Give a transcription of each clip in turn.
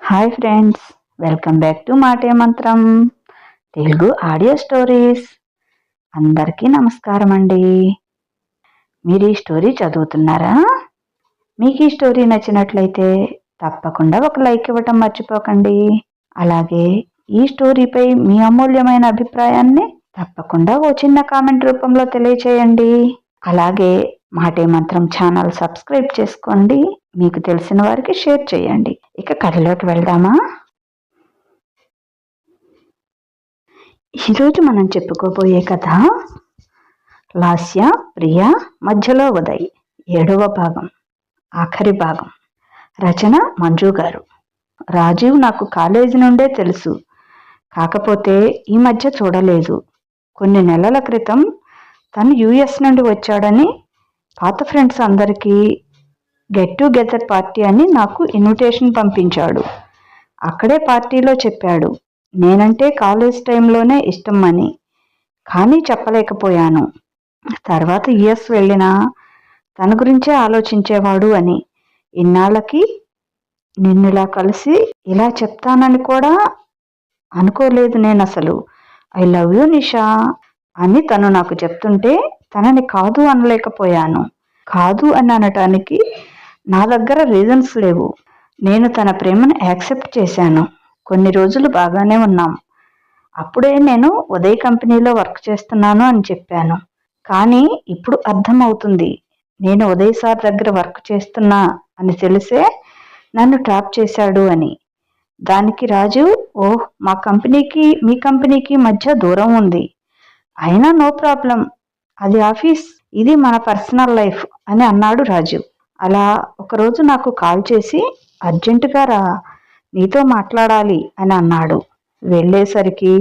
Hi friends, welcome back to మాటే మంత్రం Telugu audio stories. అందరికీ నమస్కారం అండి. మీరు ఈ స్టోరీ చదువుతున్నారా? మీకు ఈ స్టోరీ నచ్చినట్లయితే తప్పకుండా ఒక లైక్ ఇవ్వటం మర్చిపోకండి. అలాగే ఈ స్టోరీపై మీ అమూల్యమైన అభిప్రాయాన్ని తప్పకుండా ఓ చిన్న కామెంట్ రూపంలో తెలియచేయండి. అలాగే మాటే మంత్రం ఛానల్ సబ్స్క్రైబ్ చేసుకోండి. మీకు తెలిసిన వారికి షేర్ చేయండి. ఇక కథలోకి వెళ్దామా? ఈరోజు మనం చెప్పుకోబోయే కథ లాస్య, ప్రియ, మధ్యలో ఉదయ్ 7వ భాగం, ఆఖరి భాగం. రచన మంజు గారు. రాజీవ్ నాకు కాలేజీ నుండే తెలుసు, కాకపోతే ఈ మధ్య చూడలేదు. కొన్ని నెలల క్రితం తను యుఎస్ నుండి వచ్చాడని పాత ఫ్రెండ్స్ అందరికీ గెట్ టుగెదర్ పార్టీ అని నాకు ఇన్విటేషన్ పంపించాడు. అక్కడే పార్టీలో చెప్పాడు నేనంటే కాలేజ్ టైంలోనే ఇష్టం అని, కానీ చెప్పలేకపోయాను. తర్వాత యుఎస్ వెళ్ళినా తన గురించే ఆలోచించేవాడు అని. ఇన్నాళ్ళకి నిన్నులా కలిసి ఇలా చెప్తానని కూడా అనుకోలేదు నేను అసలు. ఐ లవ్ యూ నిషా అని తను నాకు చెప్తుంటే తనని కాదు అనలేకపోయాను. కాదు అని అనటానికి నా దగ్గర రీజన్స్ లేవు. నేను తన ప్రేమను యాక్సెప్ట్ చేశాను. కొన్ని రోజులు బాగానే ఉన్నాం. అప్పుడే నేను ఉదయ్ కంపెనీలో వర్క్ చేస్తున్నాను అని చెప్పాను. కానీ ఇప్పుడు అర్థమవుతుంది, నేను ఉదయ్ సార్ దగ్గర వర్క్ చేస్తున్నా అని తెలిసే నన్ను ట్రాప్ చేశాడు అని. దానికి రాజు, ఓహ్ మా కంపెనీకి మీ కంపెనీకి మధ్య దూరం ఉంది, అయినా నో ప్రాబ్లం, అది ఆఫీస్, ఇది మన పర్సనల్ లైఫ్ అని అన్నాడు రాజు. అలా ఒకరోజు నాకు కాల్ చేసి అర్జెంటుగా రా, నీతో మాట్లాడాలి అని అన్నాడు. వెళ్ళేసరికి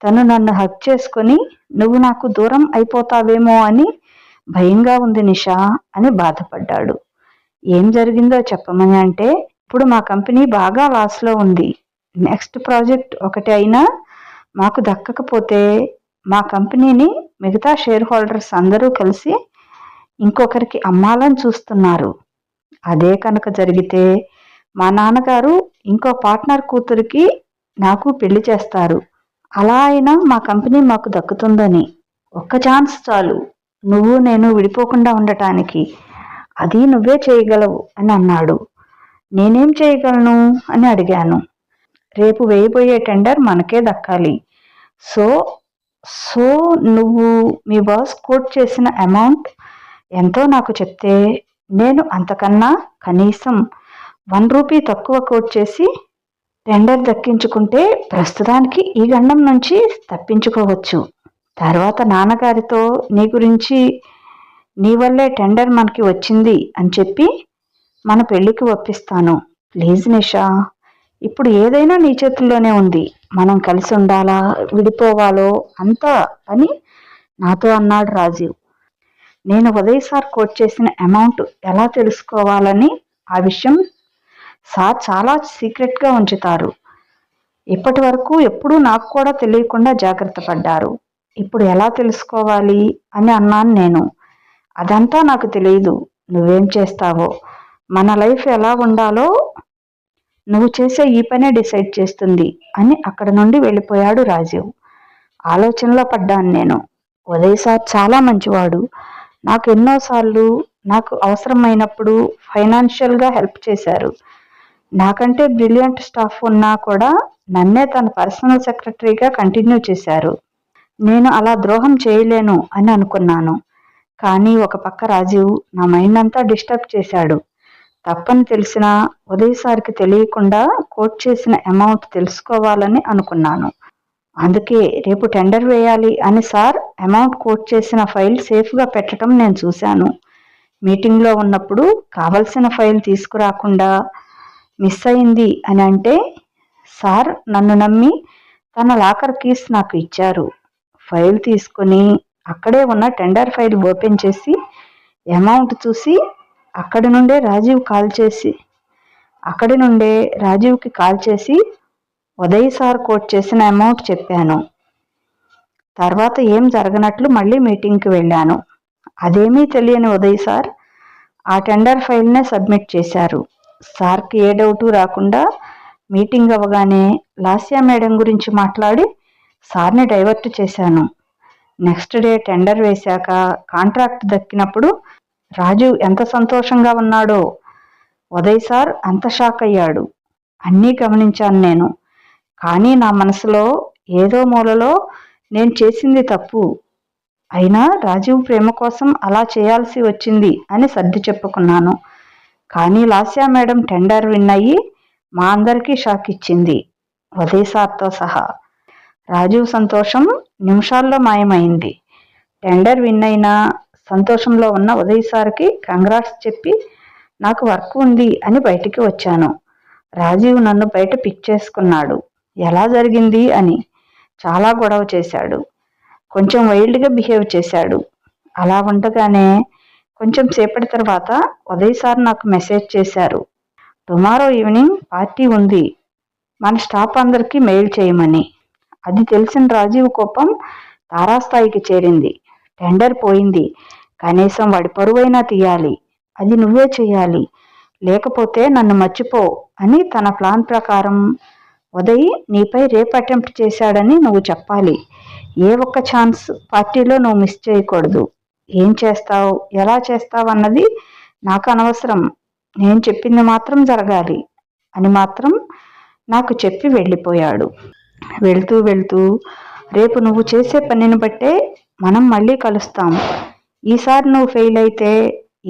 తను నన్ను హక్ చేసుకొని నువ్వు నాకు దూరం అయిపోతావేమో అని భయంగా ఉంది నిషా అని బాధపడ్డాడు. ఏం జరిగిందో చెప్పమని అంటే, ఇప్పుడు మా కంపెనీ బాగా లాస్లో ఉంది. నెక్స్ట్ ప్రాజెక్ట్ ఒకటి అయినా మాకు దక్కకపోతే మా కంపెనీని మిగతా షేర్ హోల్డర్స్ అందరూ కలిసి ఇంకొకరికి అమ్మాలని చూస్తున్నారు. అదే కనుక జరిగితే మా నాన్నగారు ఇంకో పార్ట్నర్ కూతురికి నాకు పెళ్లి చేస్తారు. అలా అయినా మా కంపెనీ మాకు దక్కుతుందని. ఒక్క ఛాన్స్ చాలు నువ్వు నేను విడిపోకుండా ఉండటానికి, అది నువ్వే చేయగలవు అని అన్నాడు. నేనేం చేయగలను అని అడిగాను. రేపు వేయబోయే టెండర్ మనకే దక్కాలి. సో సో నువ్వు మీ బాస్ కోట్ చేసిన అమౌంట్ ఎంతో నాకు చెప్తే నేను అంతకన్నా కనీసం 1 రూపీ తక్కువ కోట్ చేసి టెండర్ దక్కించుకుంటే ప్రస్తుతానికి ఈ గండం నుంచి తప్పించుకోవచ్చు. తర్వాత నాన్నగారితో నీ గురించి, నీ వల్లే టెండర్ మనకి వచ్చింది అని చెప్పి మన పెళ్లికి ఒప్పిస్తాను. ప్లీజ్ నిషా, ఇప్పుడు ఏదైనా నీ చేతుల్లోనే ఉంది. మనం కలిసి ఉండాలా విడిపోవాలో అంతా అని నాతో అన్నాడు రాజీవ్. నేను ఉదయ్ సార్ కోట్ చేసిన అమౌంట్ ఎలా తెలుసుకోవాలని, ఆ విషయం సార్ చాలా సీక్రెట్గా ఉంచుతారు. ఇప్పటి వరకు ఎప్పుడూ నాకు కూడా తెలియకుండా జాగ్రత్త పడ్డారు. ఇప్పుడు ఎలా తెలుసుకోవాలి అని అన్నాను నేను. అదంతా నాకు తెలియదు, నువ్వేం చేస్తావో, మన లైఫ్ ఎలా ఉండాలో నువ్వు చేసే ఈ పనే డిసైడ్ చేస్తుంది అని అక్కడ నుండి వెళ్ళిపోయాడు రాజీవ్. ఆలోచనలో పడ్డాను నేను. ఉదయ్ సార్ చాలా మంచివాడు. నాకు ఎన్నోసార్లు నాకు అవసరమైనప్పుడు ఫైనాన్షియల్గా హెల్ప్ చేశారు. నాకంటే బ్రిలియంట్ స్టాఫ్ ఉన్నా కూడా నన్నే తన పర్సనల్ సెక్రటరీగా కంటిన్యూ చేశారు. నేను అలా ద్రోహం చేయలేను అని అనుకున్నాను. కానీ ఒక పక్క రాజీవ్ నా మైండ్ అంతా డిస్టర్బ్ చేశాడు. తప్పని తెలిసినా ఉదయ్ సార్కి తెలియకుండా కోట్ చేసిన అమౌంట్ తెలుసుకోవాలని అనుకున్నాను. అందుకే రేపు టెండర్ వేయాలి అని సార్ అమౌంట్ కోట్ చేసిన ఫైల్ సేఫ్గా పెట్టడం నేను చూశాను. మీటింగ్లో ఉన్నప్పుడు కావలసిన ఫైల్ తీసుకురాకుండా మిస్ అయింది అని అంటే సార్ నన్ను నమ్మి తన లాకర్ కీస్ నాకు ఇచ్చారు. ఫైల్ తీసుకొని అక్కడే ఉన్న టెండర్ ఫైల్ ఓపెన్ చేసి అమౌంట్ చూసి అక్కడి నుండే రాజీవ్కి కాల్ చేసి ఉదయ్ సార్ కోట్ చేసిన అమౌంట్ చెప్పాను. తర్వాత ఏం జరగనట్లు మళ్ళీ మీటింగ్కి వెళ్ళాను. అదేమీ తెలియని ఉదయ్ సార్ ఆ టెండర్ ఫైల్నే సబ్మిట్ చేశారు. సార్కి ఏ డౌటు రాకుండా మీటింగ్ అవ్వగానే లాస్యా మేడం గురించి మాట్లాడి సార్ని డైవర్ట్ చేశాను. నెక్స్ట్ డే టెండర్ వేశాక కాంట్రాక్ట్ దక్కినప్పుడు రాజీవ్ ఎంత సంతోషంగా ఉన్నాడో. ఉదయ్ సార్ అంత షాక్ అయ్యాడు. అన్నీ గమనించాను నేను. కానీ నా మనసులో ఏదో మూలలో నేను చేసింది తప్పు, అయినా రాజీవ్ ప్రేమ కోసం అలా చేయాల్సి వచ్చింది అని సర్ది చెప్పుకున్నాను. కానీ లాస్యా మేడం టెండర్ విన్ అయ్యి మా అందరికీ షాక్ ఇచ్చింది, ఉదయ్ సార్తో సహా. రాజీవ్ సంతోషం నిమిషాల్లో మాయమైంది. టెండర్ విన్ అయిన సంతోషంలో ఉన్న ఉదయ్ సార్కి కంగ్రాట్స్ చెప్పి నాకు వర్క్ ఉంది అని బయటికి వచ్చాను. రాజీవ్ నన్ను బయట పిక్ చేసుకున్నాడు. ఎలా జరిగింది అని. చాలా గొడవ చేశాడు. కొంచెం వైల్డ్గా బిహేవ్ చేశాడు. అలా ఉండగానే కొంచెం సేపటి తర్వాత ఉదయ్ సార్ నాకు మెసేజ్ చేశారు, టుమారో ఈవినింగ్ పార్టీ ఉంది, మన స్టాఫ్ అందరికీ మెయిల్ చేయమని. అది తెలిసిన రాజీవ్ కోపం తారాస్థాయికి చేరింది. టెండర్ పోయింది, కనీసం వాడి పరువైనా తీయాలి, అది నువ్వే చేయాలి, లేకపోతే నన్ను మర్చిపో అని తన ప్లాన్ ప్రకారం ఉదయ్ నీపై రేప్ అటెంప్ట్ చేశాడని నువ్వు చెప్పాలి. ఏ ఒక్క ఛాన్స్ పార్టీలో నువ్వు మిస్ చేయకూడదు. ఏం చేస్తావు, ఎలా చేస్తావు అన్నది నాకు అనవసరం, నేను చెప్పింది మాత్రం జరగాలి అని మాత్రం నాకు చెప్పి వెళ్ళిపోయాడు. వెళ్తూ వెళ్తూ రేపు నువ్వు చేసే పనిని బట్టే మనం మళ్ళీ కలుస్తాం. ఈసారి నువ్వు ఫెయిల్ అయితే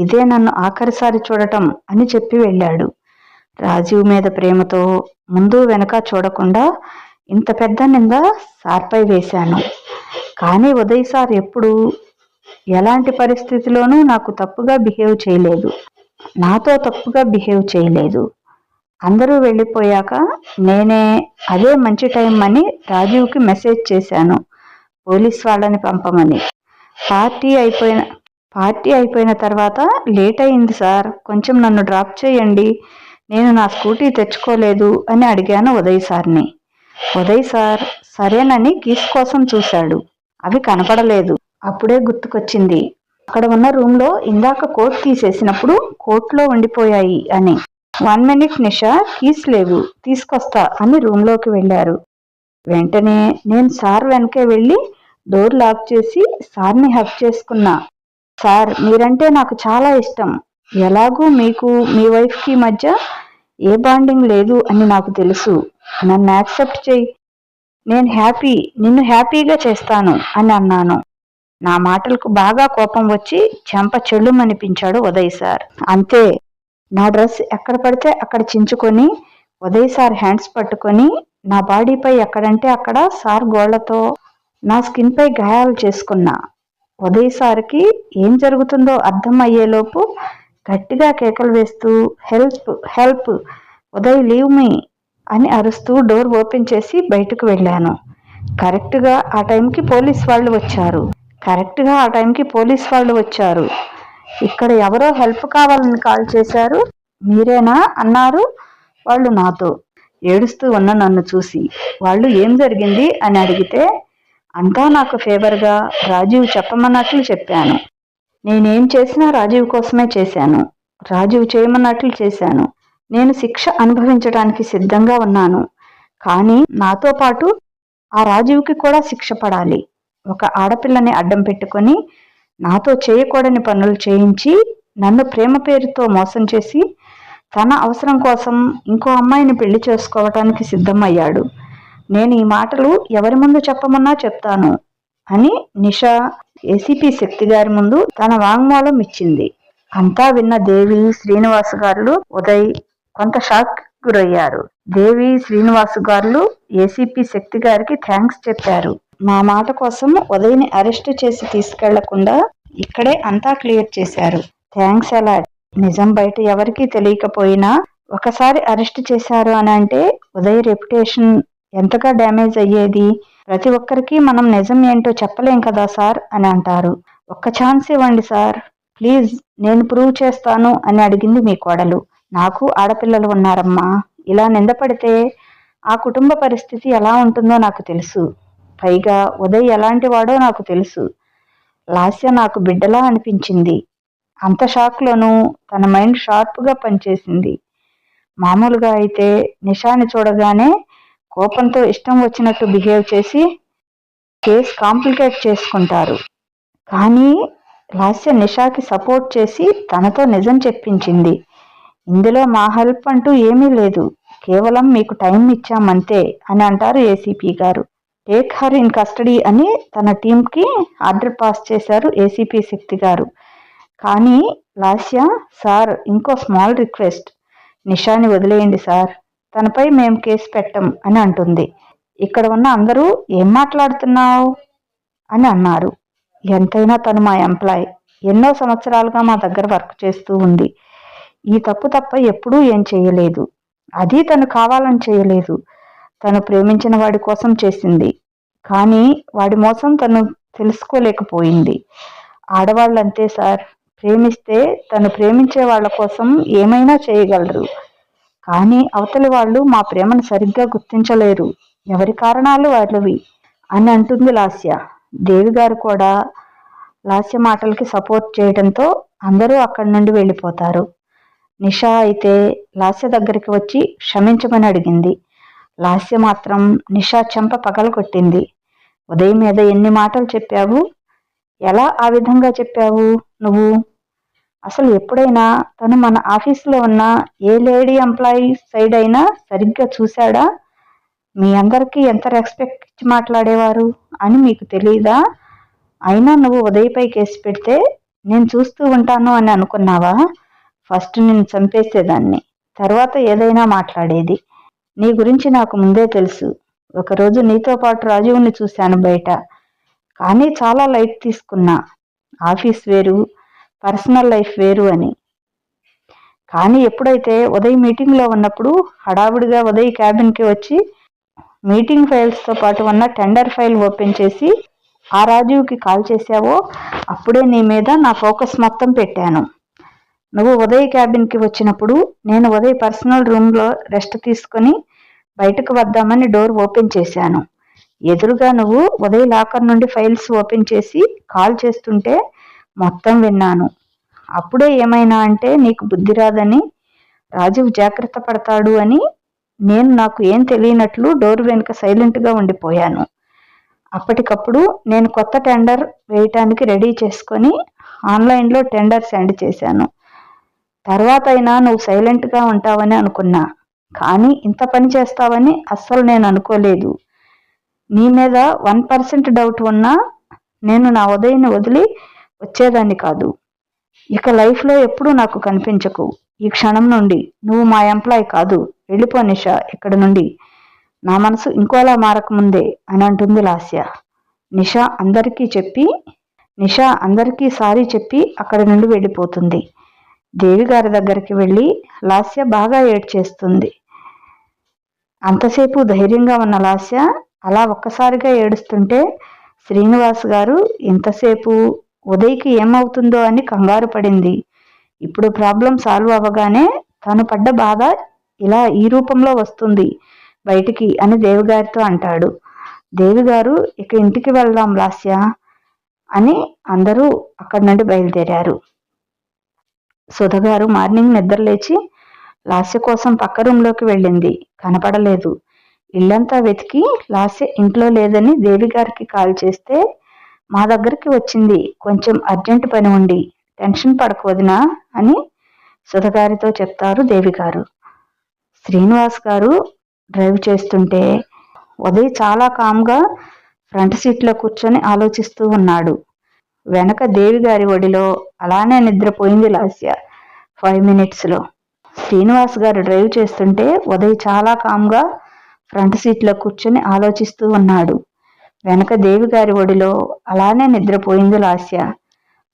ఇదే నన్ను ఆఖరిసారి చూడటం అని చెప్పి వెళ్ళాడు. రాజీవ్ మీద ప్రేమతో ముందు వెనక చూడకుండా ఇంత పెద్ద నింద సార్పై వేశాను. కానీ ఉదయ్ సార్ ఎప్పుడు ఎలాంటి పరిస్థితిలోనూ నాకు తప్పుగా బిహేవ్ చేయలేదు, నాతో తప్పుగా బిహేవ్ చేయలేదు. అందరూ వెళ్ళిపోయాక నేనే అదే మంచి టైం అని రాజీవ్కి మెసేజ్ చేశాను, పోలీస్ వాళ్ళని పంపమని. పార్టీ అయిపోయిన తర్వాత లేట్ అయింది సార్, కొంచెం నన్ను డ్రాప్ చేయండి, నేను నా స్కూటీ తెచ్చుకోలేదు అని అడిగాను ఉదయ్ సార్ని. ఉదయ్ సార్ సరేనని కీస్ కోసం చూశాడు. అవి కనపడలేదు. అప్పుడే గుర్తుకొచ్చింది, అక్కడ ఉన్న రూమ్లో ఇందాక కోట్ తీసేసినప్పుడు కోట్లో ఉండిపోయాయి అని. 1 minute నిషా, కీస్ లేవు, తీసుకొస్తా అని రూమ్లోకి వెళ్ళారు. వెంటనే నేను సార్ వెనకే వెళ్ళి డోర్ లాక్ చేసి సార్ని హగ్ చేసుకున్నా. సార్, మీరంటే నాకు చాలా ఇష్టం. ఎలాగూ మీకు మీ వైఫ్కి మధ్య ఏ బాండింగ్ లేదు అని నాకు తెలుసు. నన్ను యాక్సెప్ట్ చేయి, నేను నిన్ను హ్యాపీగా చేస్తాను అని అన్నాను. నా మాటలకు బాగా కోపం వచ్చి చెంప చెల్లుమనిపించాడు ఉదయ్ సార్. అంతే, నా డ్రెస్ ఎక్కడ పడితే అక్కడ చించుకొని ఉదయ్ సార్ హ్యాండ్స్ పట్టుకొని నా బాడీపై ఎక్కడంటే అక్కడ సార్ గోళ్లతో నా స్కిన్పై గాయాలు చేసుకున్నా. ఉదయ్ సార్కి ఏం జరుగుతుందో అర్థం అయ్యేలోపు గట్టిగా కేకలు వేస్తూ help help, Uday leave me అని అరుస్తూ డోర్ ఓపెన్ చేసి బయటకు వెళ్ళాను. కరెక్ట్గా ఆ టైంకి పోలీస్ వాళ్ళు వచ్చారు. ఇక్కడ ఎవరో హెల్ప్ కావాలని కాల్ చేశారు, మీరేనా అన్నారు వాళ్ళు నాతో. ఏడుస్తూ ఉన్న నన్ను చూసి వాళ్ళు ఏం జరిగింది అని అడిగితే అంతా నాకు ఫేవర్గా రాజీవ్ చెప్పమన్నట్లు చెప్పాను. నేనేం చేసినా రాజీవ్ కోసమే చేశాను, రాజీవ్ చేయమన్నట్లు చేశాను. నేను శిక్ష అనుభవించడానికి సిద్ధంగా ఉన్నాను, కానీ నాతో పాటు ఆ రాజీవ్కి కూడా శిక్ష పడాలి. ఒక ఆడపిల్లని అడ్డం పెట్టుకొని నాతో చేయకూడని పనులు చేయించి నన్ను ప్రేమ పేరుతో మోసం చేసి తన అవసరం కోసం ఇంకో అమ్మాయిని పెళ్లి చేసుకోవటానికి సిద్ధమయ్యాడు. నేను ఈ మాటలు ఎవరి ముందు చెప్పమన్నా చెప్తాను అని నిషా ఏసీపీ శక్తి గారి ముందు తన వాంగ్మూలం ఇచ్చింది. అంతా విన్న దేవి, శ్రీనివాస్ గారు, ఉదయ్ కొంత షాక్ గురయ్యారు. దేవి, శ్రీనివాస్ గారు ఏసీపీ శక్తి గారికి థ్యాంక్స్ చెప్పారు. మా మాట కోసం ఉదయ్ని అరెస్ట్ చేసి తీసుకెళ్లకుండా ఇక్కడే అంతా క్లియర్ చేశారు. Thanks a lot. నిజం బయట ఎవరికీ తెలియకపోయినా ఒకసారి అరెస్ట్ చేశారు అని అంటే ఉదయ్ రెప్యుటేషన్ ఎంతగా డ్యామేజ్ అయ్యేది. ప్రతి ఒక్కరికి మనం నిజం ఏంటో చెప్పలేం కదా సార్ అని అంటారు. ఒక్క ఛాన్స్ ఇవ్వండి సార్ ప్లీజ్, నేను ప్రూవ్ చేస్తాను అని అడిగింది మీ కోడలు. నాకు ఆడపిల్లలు ఉన్నారమ్మా, ఇలా నిందపడితే ఆ కుటుంబ పరిస్థితి ఎలా ఉంటుందో నాకు తెలుసు. పైగా ఉదయ్ ఎలాంటి వాడో నాకు తెలుసు. లాస్య నాకు బిడ్డలా అనిపించింది. అంత షాక్లోనూ తన మైండ్ షార్ప్గా పనిచేసింది. మామూలుగా అయితే నిషాని చూడగానే కోపంతో ఇష్టం వచ్చినట్టు బిహేవ్ చేసి కేస్ కాంప్లికేట్ చేసుకుంటారు. కానీ లాస్య నిషాకి సపోర్ట్ చేసి తనతో నిజం చెప్పించింది. ఇందులో మా హెల్ప్ అంటూ ఏమీ లేదు, కేవలం మీకు టైం ఇచ్చామంతే అని అంటారు ఏసీపీ గారు. టేక్ హర్ ఇన్ కస్టడీ అని తన టీంకి ఆర్డర్ పాస్ చేశారు ఏసీపీ శక్తి గారు. కానీ లాస్య, సార్ ఇంకో స్మాల్ రిక్వెస్ట్, నిషాని వదిలేయండి సార్, తనపై మేం కేసు పెట్టం అని అంటుంది. ఇక్కడ ఉన్న అందరూ ఏం మాట్లాడుతున్నావు అని అన్నారు. ఎంతైనా తను మా ఎంప్లాయ్, ఎన్నో సంవత్సరాలుగా మా దగ్గర వర్క్ చేస్తూ ఉంది. ఈ తప్పు తప్ప ఎప్పుడూ ఏం చేయలేదు. అది తను కావాలని చేయలేదు, తను ప్రేమించిన వాడి కోసం చేసింది. కానీ వాడి మోసం తను తెలుసుకోలేకపోయింది. ఆడవాళ్ళంతే సార్, ప్రేమిస్తే తను ప్రేమించే వాళ్ళ కోసం ఏమైనా చేయగలరు. కానీ అవతలి వాళ్ళు మా ప్రేమను సరిగ్గా గుర్తించలేరు, ఎవరి కారణాలు వాళ్ళవి అని అంటుంది లాస్య. దేవి గారు కూడా లాస్య మాటలకి సపోర్ట్ చేయడంతో అందరూ అక్కడి నుండి వెళ్ళిపోతారు. నిషా అయితే లాస్య దగ్గరికి వచ్చి క్షమించమని అడిగింది. లాస్య మాత్రం నిషా చెంప పగలగొట్టింది. ఉదయం మీద ఎన్ని మాటలు చెప్పావు, ఎలా ఆ విధంగా చెప్పావు నువ్వు? అసలు ఎప్పుడైనా తను మన ఆఫీసులో ఉన్న ఏ లేడీ ఎంప్లాయీ సైడ్ అయినా సరిగ్గా చూశాడా? మీ అందరికీ ఎంత రెస్పెక్ట్ ఇచ్చి మాట్లాడేవారు అని మీకు తెలీదా? అయినా నువ్వు ఉదయపై కేసు పెడితే నేను చూస్తూ ఉంటాను అని అనుకున్నావా? ఫస్ట్ నిన్ను చంపేసేదాన్ని, తర్వాత ఏదైనా మాట్లాడేది. నీ గురించి నాకు ముందే తెలుసు. ఒకరోజు నీతో పాటు రాజీవ్ని చూశాను బయట, కానీ చాలా లైట్ తీసుకున్నా. ఆఫీస్ వేరు, పర్సనల్ లైఫ్ వేరు అని. కానీ ఎప్పుడైతే ఉదయ్ మీటింగ్లో ఉన్నప్పుడు హడావుడిగా ఉదయ్ క్యాబిన్కి వచ్చి మీటింగ్ ఫైల్స్తో పాటు ఉన్న టెండర్ ఫైల్ ఓపెన్ చేసి ఆ రాజీవ్కి కాల్ చేశావో అప్పుడే నీ మీద నా ఫోకస్ మొత్తం పెట్టాను. నువ్వు ఉదయ్ క్యాబిన్కి వచ్చినప్పుడు నేను ఉదయ్ పర్సనల్ రూమ్లో రెస్ట్ తీసుకొని బయటకు వద్దామని డోర్ ఓపెన్ చేశాను. ఎదురుగా నువ్వు ఉదయ్ లాకర్ నుండి ఫైల్స్ ఓపెన్ చేసి కాల్ చేస్తుంటే మొత్తం విన్నాను. అప్పుడే ఏమైనా అంటే నీకు బుద్ధి రాదని, రాజీవ్ జాగ్రత్త పడతాడు అని నేను నాకు ఏం తెలియనట్లు డోర్ వెనుక సైలెంట్గా ఉండిపోయాను. అప్పటికప్పుడు నేను కొత్త టెండర్ వేయటానికి రెడీ చేసుకొని ఆన్లైన్లో టెండర్ సెండ్ చేశాను. తర్వాత అయినా నువ్వు సైలెంట్గా ఉంటావని అనుకున్నా, కానీ ఇంత పని చేస్తావని అస్సలు నేను అనుకోలేదు. నీ మీద 1% డౌట్ ఉన్నా నేను నా ఉదయని వదిలి వచ్చేదాన్ని కాదు. ఇక లైఫ్లో ఎప్పుడూ నాకు కనిపించకు. ఈ క్షణం నుండి నువ్వు మా ఎంప్లాయ్ కాదు, వెళ్ళిపో నిషా ఇక్కడి నుండి. నా మనసు ఇంకోలా మారకముందే అని అంటుంది లాస్య. నిషా అందరికీ సారీ చెప్పి అక్కడి నుండి వెళ్ళిపోతుంది. దేవి గారి దగ్గరికి వెళ్ళి లాస్య బాగా ఏడ్చేస్తుంది. అంతసేపు ధైర్యంగా ఉన్న లాస్య అలా ఒక్కసారిగా ఏడుస్తుంటే శ్రీనివాస్ గారు ఇంతసేపు ఉదయ్కి ఏమవుతుందో అని కంగారు పడింది. ఇప్పుడు ప్రాబ్లం సాల్వ్ అవ్వగానే తను పడ్డ బాధ ఇలా ఈ రూపంలో వస్తుంది బయటికి అని దేవిగారితో అంటాడు. దేవిగారు ఇక ఇంటికి వెళ్దాం లాస్య అని అందరూ అక్కడి నుండి బయలుదేరారు. సుధగారు మార్నింగ్ నిద్రలేచి లాస్య కోసం పక్క రూంలోకి వెళ్ళింది. కనపడలేదు. ఇల్లంతా వెతికి లాస్య ఇంట్లో లేదని దేవిగారికి కాల్ చేస్తే మా దగ్గరికి వచ్చింది, కొంచెం అర్జెంట్ పని ఉండి, టెన్షన్ పడకు వదినా అని సుధగారితో చెప్తారు దేవిగారు. శ్రీనివాస్ గారు డ్రైవ్ చేస్తుంటే ఉదయ్ చాలా కామ్గా ఫ్రంట్ సీట్లో కూర్చొని ఆలోచిస్తూ ఉన్నాడు. వెనక దేవిగారి ఒడిలో అలానే నిద్రపోయింది లాస్య 5 minutesలో. శ్రీనివాస్ గారు డ్రైవ్ చేస్తుంటే ఉదయ్ చాలా కామ్గా ఫ్రంట్ సీట్లో కూర్చొని ఆలోచిస్తూ ఉన్నాడు. వెనక దేవిగారి ఒడిలో అలానే నిద్రపోయింది లాస్య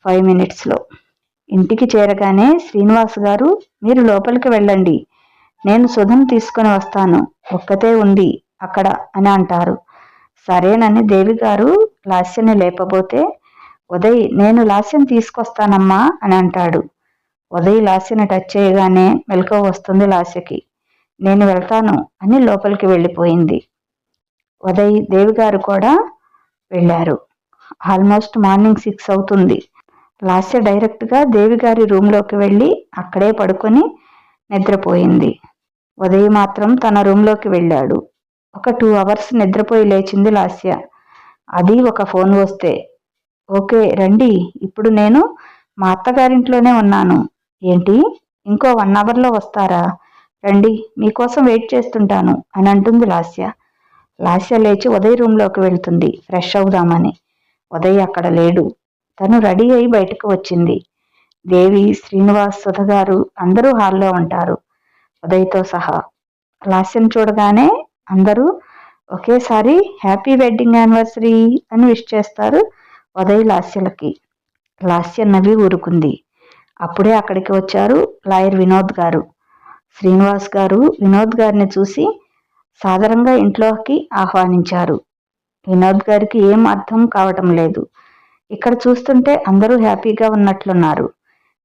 5 minutesలో. ఇంటికి చేరగానే శ్రీనివాస్ గారు, మీరు లోపలికి వెళ్ళండి, నేను సుధను తీసుకొని వస్తాను, ఒక్కతే ఉంది అక్కడ అని అంటారు. సరేనని దేవిగారు లాస్యని లేపబోతే ఉదయ్, నేను లాస్యని తీసుకొస్తానమ్మా అని అంటాడు. ఉదయ్ లాస్యని టచ్ చేయగానే మెలకువ వస్తుంది లాస్యకి. నేను వెళ్తాను అని లోపలికి వెళ్ళిపోయింది. ఉదయ్ దేవిగారు కూడా వెళ్ళారు. ఆల్మోస్ట్ మార్నింగ్ 6 అవుతుంది. లాస్య డైరెక్ట్గా దేవిగారి రూమ్లోకి వెళ్ళి అక్కడే పడుకొని నిద్రపోయింది. ఉదయ్ మాత్రం తన రూంలోకి వెళ్ళాడు. ఒక 2 అవర్స్ నిద్రపోయి లేచింది లాస్య. అది ఒక ఫోన్ వస్తే, ఓకే రండి, ఇప్పుడు నేను మా అత్తగారింట్లోనే ఉన్నాను. ఏంటి, ఇంకో 1 అవర్లో వస్తారా? రండి, మీకోసం వెయిట్ చేస్తుంటాను అని అంటుంది లాస్య. లాస్య లేచి ఉదయ్ రూంలోకి వెళ్తుంది ఫ్రెష్ అవుదామని. ఉదయ్ అక్కడ లేడు. తను రెడీ అయి బయటకు వచ్చింది. దేవి, శ్రీనివాస్, సుధగారు అందరూ హాల్లో ఉంటారు, ఉదయ్తో సహా. లాస్యను చూడగానే అందరూ ఒకేసారి హ్యాపీ వెడ్డింగ్ యానివర్సరీ అని విష్ చేస్తారు ఉదయ్ లాస్యలకి. లాస్య నవ్వి ఊరుకుంది. అప్పుడే అక్కడికి వచ్చారు లాయర్ వినోద్ గారు. శ్రీనివాస్ గారు వినోద్ గారిని చూసి సాదరంగా ఇంట్లోకి ఆహ్వానించారు. వినోద్ గారికి ఏం అర్థం కావటం లేదు. ఇక్కడ చూస్తుంటే అందరూ హ్యాపీగా ఉన్నట్లున్నారు.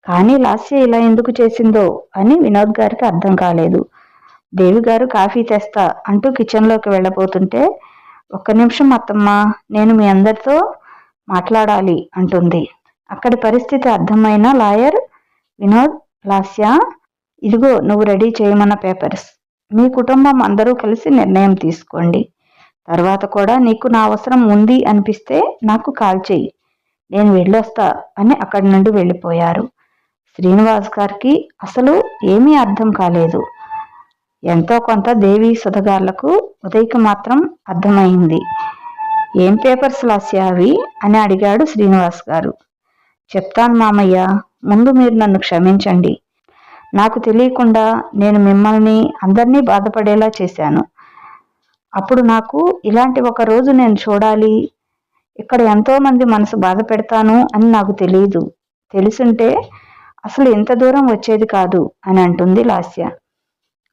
కానీ లాస్య ఇలా ఎందుకు చేసిందో అని వినోద్ గారికి అర్థం కాలేదు. దేవి గారు కాఫీ తెస్తా అంటూ కిచెన్లోకి వెళ్ళబోతుంటే, ఒక్క నిమిషం అత్తమ్మ, నేను మీ అందరితో మాట్లాడాలి అంటుంది. అక్కడి పరిస్థితి అర్థమైన లాయర్ వినోద్, లాస్య, ఇదిగో నువ్వు రెడీ చేయమన్న పేపర్స్. మీ కుటుంబం అందరూ కలిసి నిర్ణయం తీసుకోండి. తర్వాత కూడా నీకు నా అవసరం ఉంది అనిపిస్తే నాకు కాల్ చెయ్యి, నేను వెళ్ళొస్తా అని అక్కడి నుండి వెళ్ళిపోయారు. శ్రీనివాస్ గారికి అసలు ఏమీ అర్థం కాలేదు. ఎంతో కొంత దేవి, సుధగార్లకు, ఉదయ్కి మాత్రం అర్థమైంది. ఏం పేపర్స్ లాస్య అవి అని అడిగాడు శ్రీనివాస్ గారు. చెప్తాను మామయ్య, ముందు మీరు నన్ను క్షమించండి. నాకు తెలియకుండా నేను మిమ్మల్ని అందరినీ బాధపడేలా చేశాను. అప్పుడు నాకు ఇలాంటి ఒక రోజు నేను చూడాలి, ఇక్కడ ఎంతోమంది మనసు బాధ పెడతాను అని నాకు తెలియదు. తెలుసుంటే అసలు ఇంత దూరం వచ్చేది కాదు అని అంటుంది లాస్య.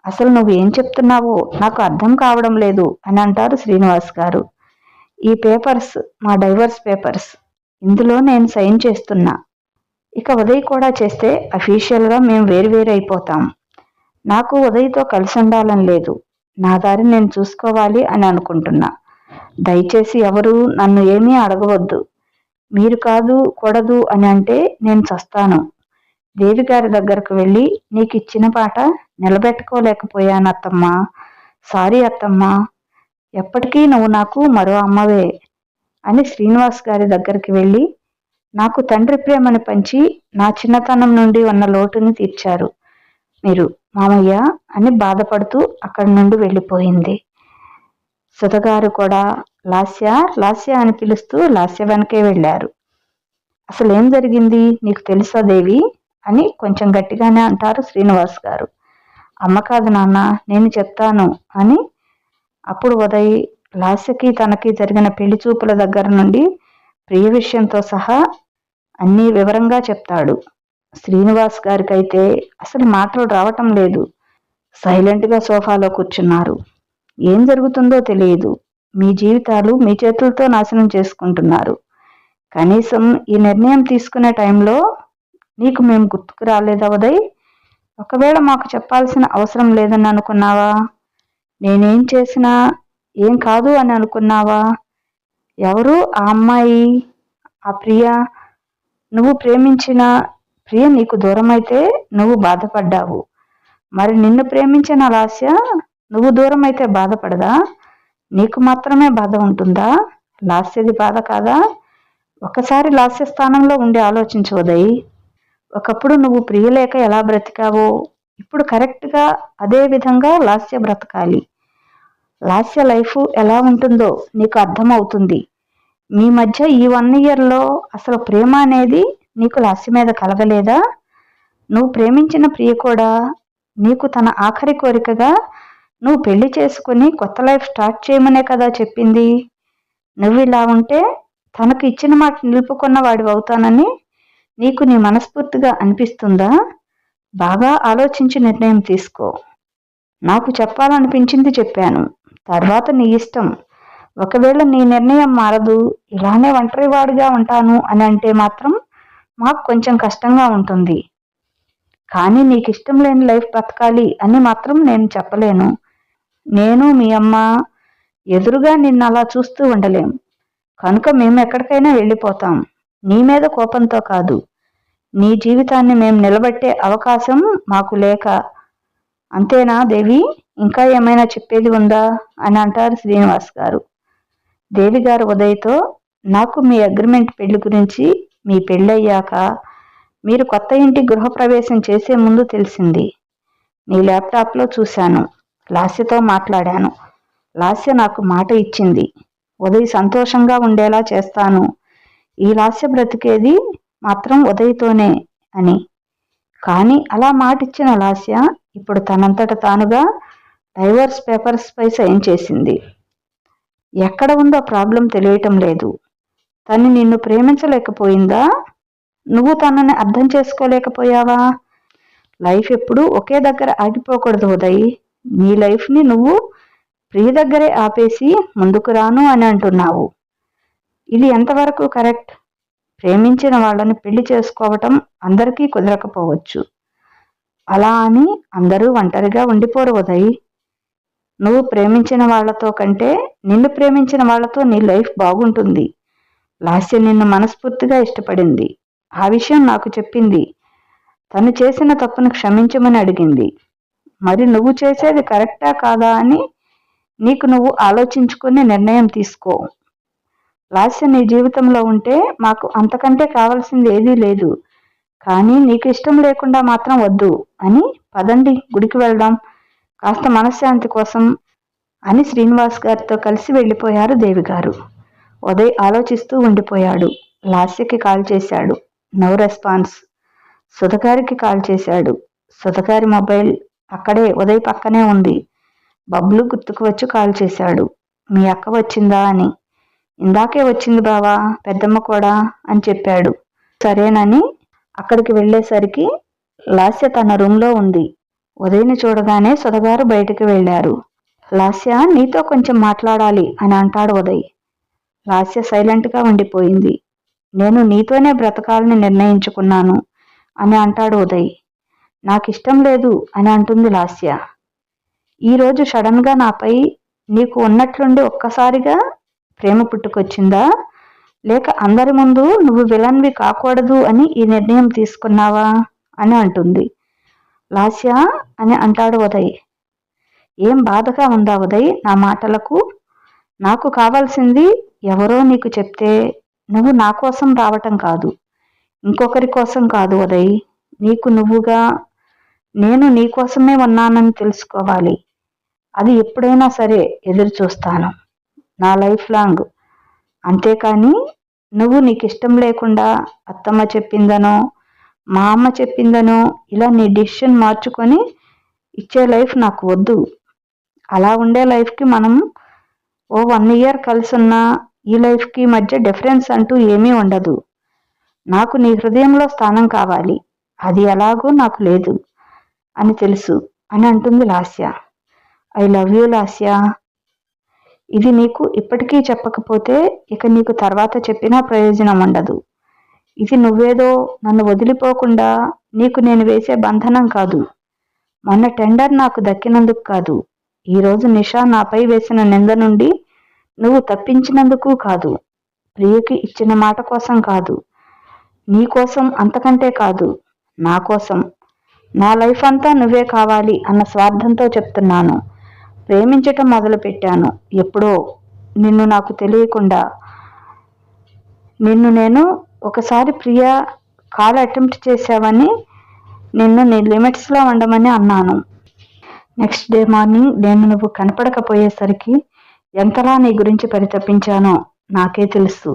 అసలు నువ్వు ఏం చెప్తున్నావో నాకు అర్థం కావడం లేదు అని అంటారు శ్రీనివాస్ గారు. ఈ పేపర్స్ మా డైవర్స్ పేపర్స్. ఇందులో నేను సైన్ చేస్తున్నా. ఇక ఉదయ్ కూడా చేస్తే అఫీషియల్గా మేము వేరువేరైపోతాం. నాకు ఉదయ్తో కలిసి ఉండాలని లేదు. నా దారి నేను చూసుకోవాలి అని అనుకుంటున్నా. దయచేసి ఎవరు నన్ను ఏమీ అడగవద్దు. మీరు కాదు, కూడదు అని అంటే నేను చస్తాను. దేవి గారి దగ్గరకు వెళ్ళి నీకు ఇచ్చిన పాట నిలబెట్టుకోలేకపోయాను అత్తమ్మా, సారీ అత్తమ్మా, ఎప్పటికీ నువ్వు నాకు మరో అమ్మవే అని శ్రీనివాస్ గారి దగ్గరికి వెళ్ళి నాకు తండ్రి ప్రేమను పంచి నా చిన్నతనం నుండి ఉన్న లోటుని తీర్చారు మీరు మామయ్య అని బాధపడుతూ అక్కడి నుండి వెళ్ళిపోయింది. సుధగారు కూడా లాస్య లాస్య అని పిలుస్తూ లాస్య వెనకే వెళ్ళారు. అసలు ఏం జరిగింది నీకు తెలుసా దేవి అని కొంచెం గట్టిగానే అంటారు శ్రీనివాస్ గారు. అమ్మ కాదు నాన్న, నేను చెప్తాను అని అప్పుడు ఉదయ్ లాస్యకి తనకి జరిగిన పెళ్లి చూపుల దగ్గర నుండి ప్రియ విషయంతో సహా అన్నీ వివరంగా చెప్తాడు. శ్రీనివాస్ గారికైతే అసలు మాటలు రావటం లేదు. సైలెంట్గా సోఫాలో కూర్చున్నారు. ఏం జరుగుతుందో తెలియదు. మీ జీవితాలు మీ చేతులతో నాశనం చేసుకుంటున్నారు. కనీసం ఈ నిర్ణయం తీసుకునే టైంలో నీకు మేము గుర్తుకు రాలేదా ఉదయ్? ఒకవేళ మాకు చెప్పాల్సిన అవసరం లేదని అనుకున్నావా? నేనేం చేసినా ఏం కాదు అని అనుకున్నావా? ఎవరు ఆ అమ్మాయి, ఆ ప్రియ? నువ్వు ప్రేమించిన ప్రియ నీకు దూరమైతే నువ్వు బాధపడ్డావు. మరి నిన్ను ప్రేమించిన లాస్య నువ్వు దూరం అయితే బాధపడదా? నీకు మాత్రమే బాధ ఉంటుందా? లాస్యది బాధ కాదా? ఒకసారి లాస్య స్థానంలో ఉండి ఆలోచించు ఉదయ్. ఒకప్పుడు నువ్వు ప్రియలేక ఎలా బ్రతికావో ఇప్పుడు కరెక్ట్గా అదే విధంగా లాస్య బ్రతకాలి. లాస్య లైఫ్ ఎలా ఉంటుందో నీకు అర్థమవుతుంది. మీ మధ్య ఈ 1 ఇయర్లో అసలు ప్రేమ అనేది నీకు లాస్య మీద కలగలేదా? నువ్వు ప్రేమించిన ప్రియ కూడా నీకు తన ఆఖరి కోరికగా నువ్వు పెళ్లి చేసుకుని కొత్త లైఫ్ స్టార్ట్ చేయమనే కదా చెప్పింది. నువ్వు ఇలా ఉంటే తనకు ఇచ్చిన మాట నిలుపుకున్న వాడివి అవుతానని నీకు నీ మనస్ఫూర్తిగా అనిపిస్తుందా? బాగా ఆలోచించి నిర్ణయం తీసుకో. నాకు చెప్పాలనిపించింది చెప్పాను, తర్వాత నీ ఇష్టం. ఒకవేళ నీ నిర్ణయం మారదు, ఇలానే ఒంటరివాడిగా ఉంటాను అని అంటే మాత్రం మాకు కొంచెం కష్టంగా ఉంటుంది. కానీ నీకు ఇష్టం లేని లైఫ్ బ్రతకాలి అని మాత్రం నేను చెప్పలేను. నేను మీ అమ్మ ఎదురుగా నిన్ను అలా చూస్తూ ఉండలేం. కనుక మేము ఎక్కడికైనా వెళ్ళిపోతాం. నీ మీద కోపంతో కాదు. నీ జీవితాన్ని మేము నిలబెట్టే అవకాశం మాకు లేక అంతేనా దేవి, ఇంకా ఏమైనా చెప్పేది ఉందా అని అంటారు శ్రీనివాస్ గారు. దేవి గారు ఉదయ్తో, నాకు మీ అగ్రిమెంట్ పెళ్లి గురించి మీ పెళ్ళయ్యాక మీరు కొత్త ఇంటి గృహప్రవేశం చేసే ముందు తెలిసింది. నీ ల్యాప్టాప్లో చూశాను. లాస్యతో మాట్లాడాను. లాస్య నాకు మాట ఇచ్చింది, ఉదయ్ సంతోషంగా ఉండేలా చేస్తాను, ఈ లాస్య బ్రతికేది మాత్రం ఉదయ్తోనే అని. కానీ అలా మాటిచ్చిన లాస్య ఇప్పుడు తనంతట తానుగా డైవోర్స్ పేపర్స్ పై సైన్ చేసింది. ఎక్కడ ఉందో ప్రాబ్లం తెలియటం లేదు. తను నిన్ను ప్రేమించలేకపోయిందా? నువ్వు తనని అర్థం చేసుకోలేకపోయావా? లైఫ్ ఎప్పుడూ ఒకే దగ్గర ఆగిపోకూడదు ఉదయ్. నీ లైఫ్ని నువ్వు ప్రియ దగ్గరే ఆపేసి ముందుకు రాను అని అంటున్నావు. ఇది ఎంతవరకు కరెక్ట్? ప్రేమించిన వాళ్ళని పెళ్లి చేసుకోవటం అందరికీ కుదరకపోవచ్చు. అలా అని అందరూ ఒంటరిగా ఉండిపోరు ఉదయ్. నువ్వు ప్రేమించిన వాళ్లతో కంటే నిన్ను ప్రేమించిన వాళ్లతో నీ లైఫ్ బాగుంటుంది. లాస్య నిన్ను మనస్ఫూర్తిగా ఇష్టపడింది. ఆ విషయం నాకు చెప్పింది. తను చేసిన తప్పును క్షమించమని అడిగింది. మరి నువ్వు చేసేది కరెక్టా కాదా అని నీకు నువ్వు ఆలోచించుకుని నిర్ణయం తీసుకో. లాస్య నీ జీవితంలో ఉంటే మాకు అంతకంటే కావాల్సింది ఏదీ లేదు. కానీ నీకు ఇష్టం లేకుండా మాత్రం వద్దు అని. పదండి, గుడికి వెళ్దాం కాస్త మనశ్శాంతి కోసం అని శ్రీనివాస్ గారితో కలిసి వెళ్ళిపోయారు దేవిగారు. ఉదయ్ ఆలోచిస్తూ ఉండిపోయాడు. లాస్యకి కాల్ చేశాడు. No response. సుధగారికి కాల్ చేశాడు. సుధగారి మొబైల్ అక్కడే ఉదయ్ పక్కనే ఉంది. బబ్లు గుర్తుకు వచ్చి కాల్ చేశాడు. మీ అక్క వచ్చిందా అని. ఇందాకే వచ్చింది బావా, పెద్దమ్మ కూడా అని చెప్పాడు. సరేనని అక్కడికి వెళ్ళేసరికి లాస్య తన రూమ్లో ఉంది. ఉదయ్ని చూడగానే సుధగారు బయటికి వెళ్ళారు. లాస్య, నీతో కొంచెం మాట్లాడాలి అని అంటాడు ఉదయ్. లాస్య సైలెంట్గా ఉండిపోయింది. నేను నీతోనే బ్రతకాలని నిర్ణయించుకున్నాను అని అంటాడు ఉదయ్. నాకు ఇష్టం లేదు అని అంటుంది లాస్య. ఈరోజు సడన్గా నాపై నీకు ఉన్నట్లుండి ఒక్కసారిగా ప్రేమ పుట్టుకొచ్చిందా? లేక అందరి ముందు నువ్వు విలన్వి కాకూడదు అని ఈ నిర్ణయం తీసుకున్నావా అని అంటుంది. లాస్య అని అంటాడు ఉదయ్. ఏం బాధగా ఉందా ఉదయ్ నా మాటలకు? నాకు కావాల్సింది ఎవరో నీకు చెప్తే నువ్వు నా కోసం రావటం కాదు, ఇంకొకరి కోసం కాదు ఉదయ్. నీకు నువ్వుగా నేను నీ కోసమే ఉన్నానని తెలుసుకోవాలి. అది ఎప్పుడైనా సరే ఎదురు చూస్తాను, నా లైఫ్ లాంగ్. అంతేకాని నువ్వు నీకు ఇష్టం లేకుండా అత్తమ్మ చెప్పిందనో మా అమ్మ చెప్పిందనో ఇలా నీ డిసిషన్ మార్చుకొని ఇచ్చే లైఫ్ నాకు వద్దు. అలా ఉండే లైఫ్కి మనం 1 year కలిసి ఉన్న ఈ లైఫ్కి మధ్య డిఫరెన్స్ అంటూ ఏమీ ఉండదు. నాకు నీ హృదయంలో స్థానం కావాలి. అది ఎలాగో నాకు లేదు అని తెలుసు అని అంటుంది Lasya. I love you Lasya. ఇది నీకు ఇప్పటికీ చెప్పకపోతే ఇక నీకు తర్వాత చెప్పినా ప్రయోజనం ఉండదు. ఇది నువ్వేదో నన్ను వదిలిపోకుండా నీకు నేను వేసే బంధనం కాదు. మొన్న టెండర్ నాకు దక్కినందుకు కాదు, ఈరోజు నిషా నాపై వేసిన నింద నుండి నువ్వు తప్పించినందుకు కాదు, ప్రియకి ఇచ్చిన మాట కోసం కాదు, నీ కోసం అంతకంటే కాదు, నా కోసం. నా లైఫ్ అంతా నువ్వే కావాలి అన్న స్వార్థంతో చెప్తున్నాను. ప్రేమించటం మొదలుపెట్టాను ఎప్పుడో, నిన్ను నాకు తెలియకుండా. నిన్ను నేను ఒకసారి ప్రియ కాల్ అటెంప్ట్ చేశావని నిన్ను నీ లిమిట్స్లో ఉండమని అన్నాను. నెక్స్ట్ డే మార్నింగ్ నేను నువ్వు కనపడకపోయేసరికి ఎంతలా నీ గురించి పరితపించానో నాకే తెలుసు.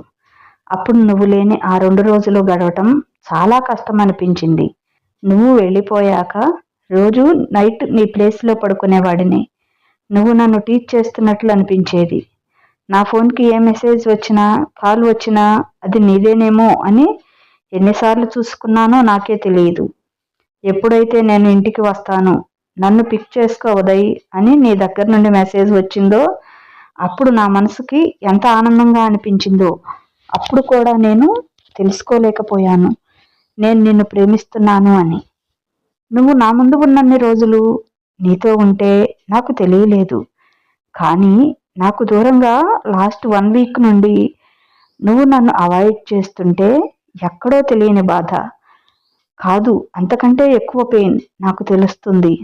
అప్పుడు నువ్వు లేని ఆ 2 రోజులు గడవటం చాలా కష్టం అనిపించింది. నువ్వు వెళ్ళిపోయాక రోజు నైట్ నీ ప్లేస్లో పడుకునేవాడిని. నువ్వు నన్ను టీచ్ చేస్తున్నట్లు అనిపించేది. నా ఫోన్కి ఏ మెసేజ్ వచ్చినా కాల్ వచ్చినా అది నీదేనేమో అని ఎన్నిసార్లు చూసుకున్నానో నాకే తెలియదు. ఎప్పుడైతే నేను ఇంటికి వస్తాను, నన్ను పిక్ చేసుకో ఉదయ్ అని నీ దగ్గర నుండి మెసేజ్ వచ్చిందో అప్పుడు నా మనసుకి ఎంత ఆనందంగా అనిపించిందో అప్పుడు కూడా నేను తెలుసుకోలేకపోయాను నేను నిన్ను ప్రేమిస్తున్నాను అని. నువ్వు నా ముందు ఉన్నన్ని రోజులు నీతో ఉంటే నాకు తెలియలేదు. కానీ నాకు దూరంగా లాస్ట్ 1 week నుండి నువ్వు నన్ను అవాయిడ్ చేస్తుంటే ఎక్కడో తెలియని బాధ కాదు, అంతకంటే ఎక్కువ పెయిన్ నాకు తెలుస్తుంది.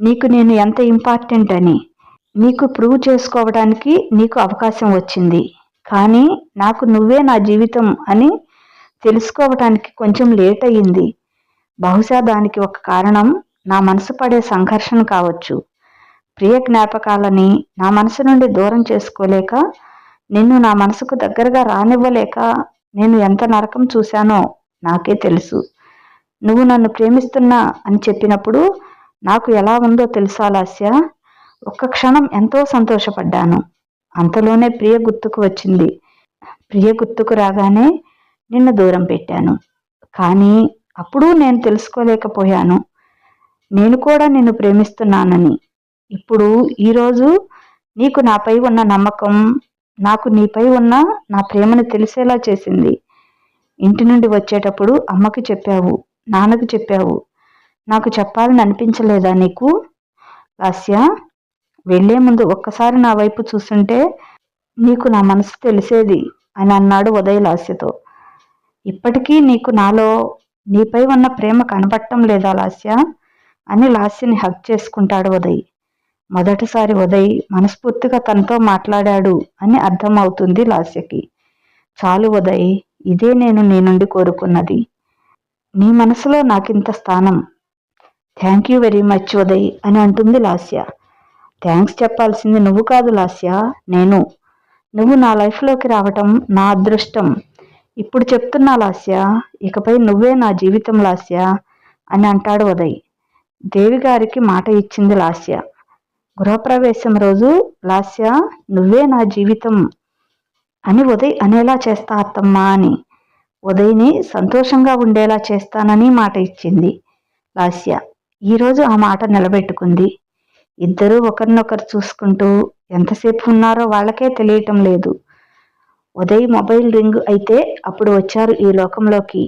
నీకు నేను ఎంత ఇంపార్టెంట్ అని నీకు ప్రూవ్ చేసుకోవడానికి నీకు అవకాశం వచ్చింది. కానీ నాకు నువ్వే నా జీవితం అని తెలుసుకోవటానికి కొంచెం లేట్ అయ్యింది. బహుశా దానికి ఒక కారణం నా మనసు పడే సంఘర్షణ కావచ్చు. ప్రియ జ్ఞాపకాలని నా మనసు నుండి దూరం చేసుకోలేక, నిన్ను నా మనసుకు దగ్గరగా రానివ్వలేక నేను ఎంత నరకం చూశానో నాకే తెలుసు. నువ్వు నన్ను ప్రేమిస్తున్నా అని చెప్పినప్పుడు నాకు ఎలా ఉందో తెలుసా లాస్య? ఒక్క క్షణం ఎంతో సంతోషపడ్డాను. అంతలోనే ప్రియ గుర్తుకు వచ్చింది. ప్రియ గుర్తుకు రాగానే నిన్ను దూరం పెట్టాను. కానీ అప్పుడు నేను తెలుసుకోలేకపోయాను నేను కూడా నిన్ను ప్రేమిస్తున్నానని. ఇప్పుడు ఈరోజు నీకు నాపై ఉన్న నమ్మకం నాకు నీపై ఉన్న నా ప్రేమను తెలిసేలా చేసింది. ఇంటి నుండి వచ్చేటప్పుడు అమ్మకి చెప్పావు, నాన్నకు చెప్పావు. నాకు చెప్పాలని అనిపించలేదా నీకు లాస్య? వెళ్లే ముందు ఒక్కసారి నా వైపు చూస్తుంటే నీకు నా మనసు తెలిసేది అని అన్నాడు ఉదయ్ లాస్యతో. ఇప్పటికీ నీకు నాలో నీపై ఉన్న ప్రేమ కనపడటం లేదా లాస్య అని లాస్యని హగ్ చేసుకుంటాడు ఉదయ్. మొదటిసారి ఉదయ్ మనస్ఫూర్తిగా తనతో మాట్లాడాడు అని అర్థం అవుతుంది లాస్యకి. చాలు ఉదయ్, ఇదే నేను నీ నుండి కోరుకున్నది. నీ మనసులో నాకింత స్థానం. Thank you very much Uday అని అంటుంది లాస్య. థ్యాంక్స్ చెప్పాల్సింది నువ్వు కాదు లాస్య, నేను. నువ్వు నా లైఫ్లోకి రావటం నా అదృష్టం. ఇప్పుడు చెప్తున్నా లాస్య, ఇకపై నువ్వే నా జీవితం లాస్య అని అంటాడు ఉదయ్. దేవి గారికి మాట ఇచ్చింది లాస్య. గృహప్రవేశం రోజు లాస్య నువ్వే నా జీవితం అని ఉదయ్ అనేలా చేస్తా అత్తమ్మా అని, ఉదయ్ని సంతోషంగా ఉండేలా చేస్తానని మాట ఇచ్చింది లాస్య. ఈరోజు ఆ మాట నిలబెట్టుకుంది. ఇద్దరూ ఒకరినొకరు చూసుకుంటూ ఎంతసేపు ఉన్నారో వాళ్ళకే తెలియటం లేదు. ఉదయ్ మొబైల్ రింగ్ అయితే అప్పుడు వచ్చారు ఈ లోకంలోకి.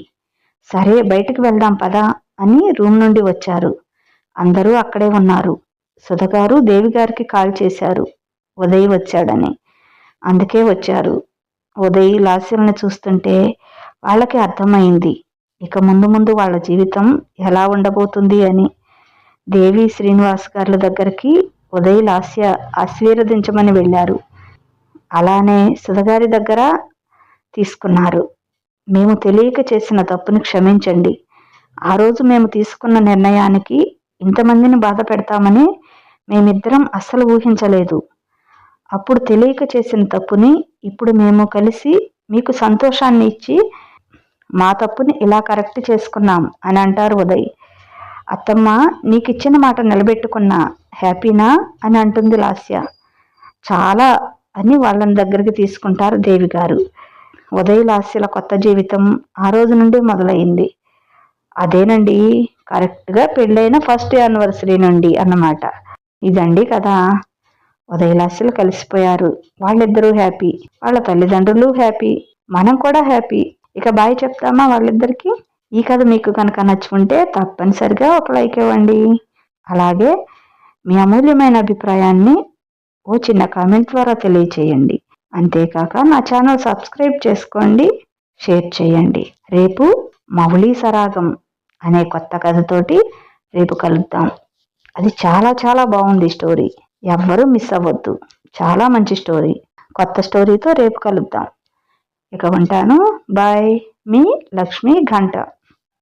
సరే బయటకు వెళ్దాం పదా అని రూమ్ నుండి వచ్చారు. అందరూ అక్కడే ఉన్నారు. సుధగారు దేవి గారికి కాల్ చేశారు ఉదయ్ వచ్చాడని. అందుకే వచ్చారు. ఉదయ్ లాస్యల్ని చూస్తుంటే వాళ్ళకి అర్థమైంది ఇక ముందు ముందు వాళ్ళ జీవితం ఎలా ఉండబోతుంది అని. దేవి శ్రీనివాస్ గారి దగ్గరికి ఉదయ్ లాస్య ఆశీర్వదించమని వెళ్ళారు. అలానే సుధగారి దగ్గర తీసుకున్నారు. మేము తెలియక చేసిన తప్పుని క్షమించండి. ఆ రోజు మేము తీసుకున్న నిర్ణయానికి ఇంతమందిని బాధ పెడతామని మేమిద్దరం అస్సలు ఊహించలేదు. అప్పుడు తెలియక చేసిన తప్పుని ఇప్పుడు మేము కలిసి మీకు సంతోషాన్ని ఇచ్చి మా తప్పుని ఇలా కరెక్ట్ చేసుకున్నాం అని అంటారు ఉదయ్. అత్తమ్మ నీకిచ్చిన మాట నిలబెట్టుకున్నా, హ్యాపీనా అని అంటుంది లాస్య. చాలా అని వాళ్ళని దగ్గరికి తీసుకుంటారు దేవి గారు. ఉదయ్ లాస్యల కొత్త జీవితం ఆ రోజు నుండి మొదలైంది. అదేనండి కరెక్ట్గా పెళ్ళైన ఫస్ట్ యానివర్సరీ నుండి అన్నమాట. ఇదండి కదా. ఉదయ్ లాస్యలు కలిసిపోయారు. వాళ్ళిద్దరూ హ్యాపీ, వాళ్ళ తల్లిదండ్రులు హ్యాపీ, మనం కూడా హ్యాపీ. ఇక బాయ్ చెప్తామా వాళ్ళిద్దరికి. ఈ కథ మీకు కనుక నచ్చుకుంటే తప్పనిసరిగా ఒక లైక్ ఇవ్వండి. అలాగే మీ అమూల్యమైన అభిప్రాయాన్ని ఓ చిన్న కామెంట్ ద్వారా తెలియచేయండి. అంతేకాక నా ఛానల్ సబ్స్క్రైబ్ చేసుకోండి, షేర్ చేయండి. రేపు మౌళీ సరాగం అనే కొత్త కథతోటి రేపు కలుద్దాం. అది చాలా చాలా బాగుంది స్టోరీ. ఎవ్వరూ మిస్ అవ్వద్దు. చాలా మంచి స్టోరీ. కొత్త స్టోరీతో రేపు కలుద్దాం. ఇక ఉంటాను. బాయ్. మీ లక్ష్మీ ఘంట.